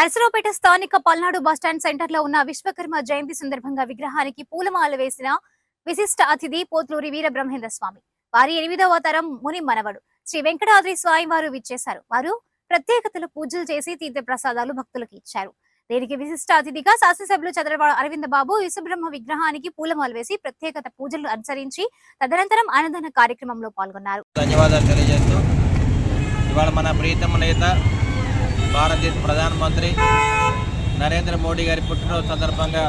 నర్సరావుపేట స్థానిక Palnadu bus stand centre లో ఉన్న విశ్వకర్మ జయంతి సందర్భంగా విగ్రహానికి పూలమాల వేసిన విశిష్ట అతిథి పోత్లూరి వీర బ్రహ్మేంద్ర స్వామి. వారి 8వ తరం ముని మనవడు శ్రీ వెంకటాద్రి స్వామి వారు విచ్చేశారు. వారు ప్రత్యేకతలు పూజలు చేసి తీర్థ ప్రసాదాలు భక్తులకు ఇచ్చారు. దీనికి విశిష్ట అతిథిగా శాసనసభ్యులు చంద్రబాబు అరవింద బాబు విశ్వబ్రహ్మ విగ్రహానికి పూలమాల వేసి ప్రత్యేకత పూజలు అనుసరించి తదనంతరం అన్నదాన కార్యక్రమంలో పాల్గొన్నారు. ధన్యవాదాలు తెలియజేస్తూ ఇవాళ మన ప్రీతమ నేత భారతదేశ ప్రధానమంత్రి నరేంద్ర మోడీ గారి పుట్టినరోజు సందర్భంగా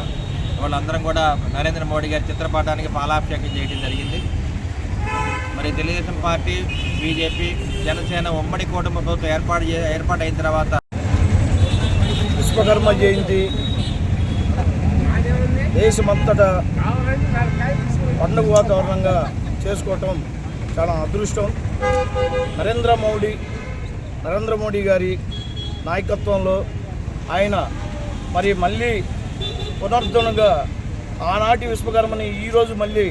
వాళ్ళందరం కూడా నరేంద్ర మోడీ గారి చిత్రపటానికి పాలాభిషేకం చేయడం జరిగింది. మరి తెలుగుదేశం పార్టీ, బీజేపీ, జనసేన ఉమ్మడి కూటమి ప్రభుత్వం ఏర్పాటైన తర్వాత విశ్వకర్మ జయంతి దేశమంతటా పండుగ వాతావరణంగా చేసుకోవటం చాలా అదృష్టం. నరేంద్ర మోడీ గారి నాయకత్వంలో ఆయన మళ్ళీ పునరుద్ధరణగా ఆనాటి విశ్వకర్మని ఈరోజు మళ్ళీ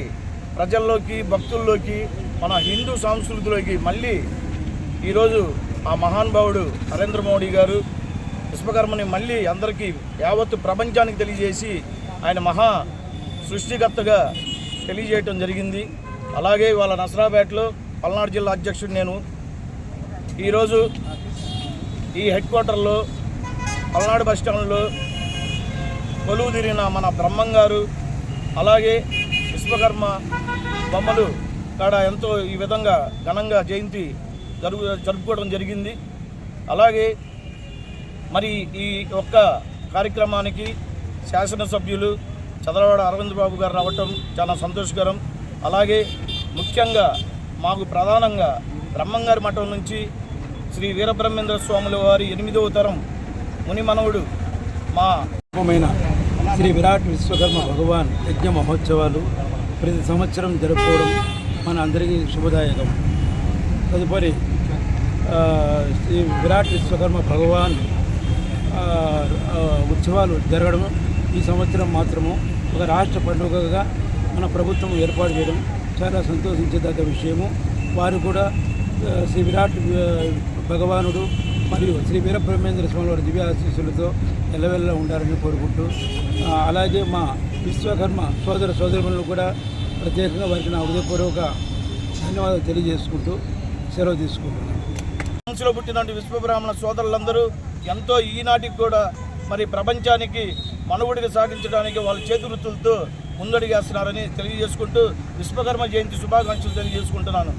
ప్రజల్లోకి, భక్తుల్లోకి, మన హిందూ సంస్కృతిలోకి మళ్ళీ ఈరోజు ఆ మహానుభావుడు నరేంద్ర మోడీ గారు విశ్వకర్మని మళ్ళీ అందరికీ యావత్తు ప్రపంచానికి తెలియజేసి ఆయన మహా సృష్టికర్తగా తెలియజేయటం జరిగింది. అలాగే వాళ్ళ నర్సరావుపేటలో పల్నాడు జిల్లా అధ్యక్షుడు నేను ఈరోజు ఈ హెడ్ క్వార్టర్లో పల్నాడు బస్టాండ్లో కొలువు తీరిన మన బ్రహ్మంగారు, అలాగే విశ్వకర్మ బొమ్మలు కాడ ఎంతో ఈ విధంగా ఘనంగా జయంతి జరుపుకోవడం జరిగింది. అలాగే మరి ఈ ఒక్క కార్యక్రమానికి శాసనసభ్యులు చంద్రబాబు అరవింద్ బాబు గారు రావటం చాలా సంతోషకరం. అలాగే ముఖ్యంగా మాకు ప్రధానంగా బ్రహ్మంగారి మఠం నుంచి శ్రీ వీరబ్రహ్మేంద్ర స్వాముల వారి 8వ తరం ముని మనవుడు మా శ్రీ విరాట్ విశ్వకర్మ భగవాన్ యజ్ఞ మహోత్సవాలు ప్రతి సంవత్సరం జరుపుకోవడం మన అందరికీ శుభదాయకం. తదుపరి శ్రీ విరాట్ విశ్వకర్మ భగవాన్ ఉత్సవాలు జరగడం ఈ సంవత్సరం మాత్రము ఒక రాష్ట్ర పండుగగా మన ప్రభుత్వం ఏర్పాటు చేయడం చాలా సంతోషించదగ్గ విషయము. వారు కూడా శ్రీ విరాట్ భగవానుడు మరియు శ్రీ వీరబ్రహ్మేంద్ర స్వామి వారి దివ్య ఆశీస్సులతో ఎల్లవెల్ల ఉండాలని కోరుకుంటూ, అలాగే మా విశ్వకర్మ సోదరులను కూడా ప్రత్యేకంగా వారికి నా హృదయపూర్వక ధన్యవాదాలు తెలియజేసుకుంటూ సెలవు తీసుకుంటున్నాను. వంశంలో పుట్టినటువంటి విశ్వబ్రాహ్మణ సోదరులందరూ ఎంతో ఈనాటికి కూడా మరి ప్రపంచానికి మనుగడగా సాగించడానికి వాళ్ళ చేతివృత్తులతో ముందడిగేస్తున్నారని తెలియజేసుకుంటూ విశ్వకర్మ జయంతి శుభాకాంక్షలు తెలియజేసుకుంటున్నాను.